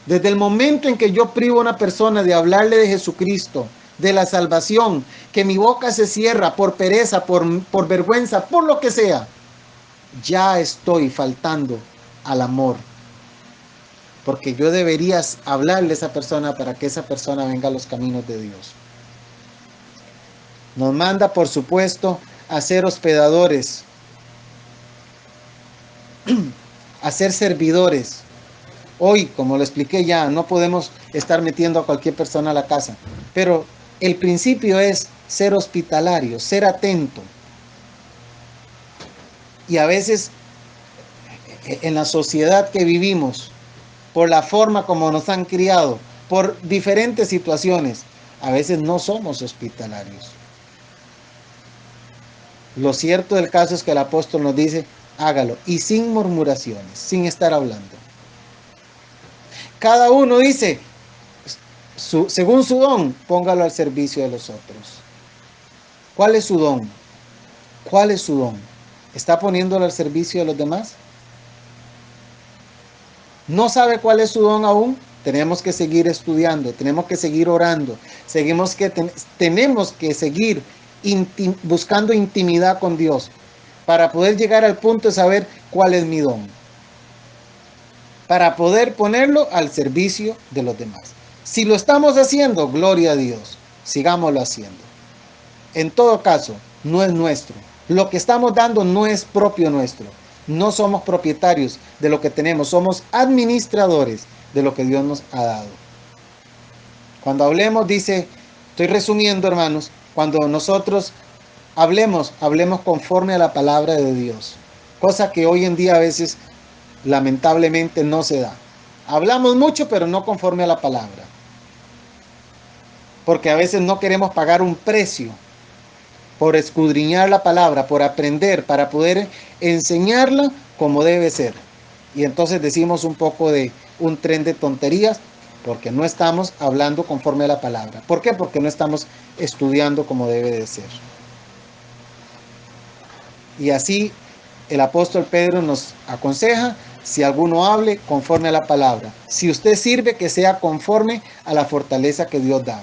Speaker 1: Desde el momento en que yo privo a una persona de hablarle de Jesucristo, de la salvación, que mi boca se cierra por pereza, por vergüenza, por lo que sea, ya estoy faltando al amor. Porque yo debería hablarle a esa persona para que esa persona venga a los caminos de Dios. Nos manda, por supuesto, a ser hospedadores, a ser servidores. Hoy, como lo expliqué ya, no podemos estar metiendo a cualquier persona a la casa, pero el principio es ser hospitalario, ser atento. Y a veces en la sociedad que vivimos, por la forma como nos han criado, por diferentes situaciones, a veces no somos hospitalarios. Lo cierto del caso es que el apóstol nos dice, hágalo, y sin murmuraciones, sin estar hablando. Cada uno dice, según su don, póngalo al servicio de los otros. ¿Cuál es su don? ¿Cuál es su don? ¿Está poniéndolo al servicio de los demás? ¿No sabe cuál es su don aún? Tenemos que seguir estudiando, tenemos que seguir orando, tenemos que seguir buscando intimidad con Dios para poder llegar al punto de saber cuál es mi don, para poder ponerlo al servicio de los demás. Si lo estamos haciendo, gloria a Dios, sigámoslo haciendo. En todo caso, no es nuestro. Lo que estamos dando no es propio nuestro. No somos propietarios de lo que tenemos, somos administradores de lo que Dios nos ha dado. Cuando hablemos, dice, estoy resumiendo, hermanos, cuando nosotros hablemos conforme a la palabra de Dios, cosa que hoy en día a veces lamentablemente no se da. Hablamos mucho, pero no conforme a la palabra, porque a veces no queremos pagar un precio por escudriñar la palabra, por aprender, para poder enseñarla como debe ser. Y entonces decimos un poco de un tren de tonterías, porque no estamos hablando conforme a la palabra. ¿Por qué? Porque no estamos estudiando como debe de ser. Y así el apóstol Pedro nos aconseja, si alguno hable conforme a la palabra. Si usted sirve, que sea conforme a la fortaleza que Dios da.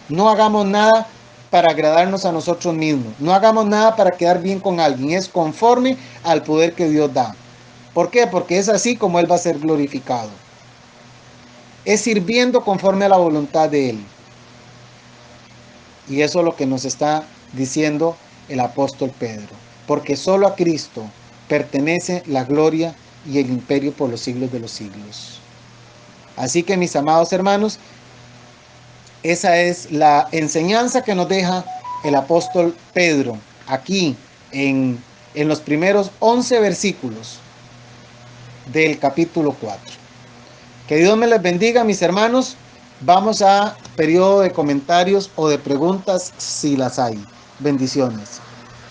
Speaker 1: No hagamos nada para agradarnos a nosotros mismos. No hagamos nada para quedar bien con alguien. Es conforme al poder que Dios da. ¿Por qué? Porque es así como Él va a ser glorificado. Es sirviendo conforme a la voluntad de Él. Y eso es lo que nos está diciendo el apóstol Pedro. Porque solo a Cristo pertenece la gloria y el imperio por los siglos de los siglos. Así que, mis amados hermanos, esa es la enseñanza que nos deja el apóstol Pedro aquí en los primeros 11 versículos del capítulo 4. Que Dios me les bendiga, mis hermanos. Vamos a periodo de comentarios o de preguntas si las hay. Bendiciones.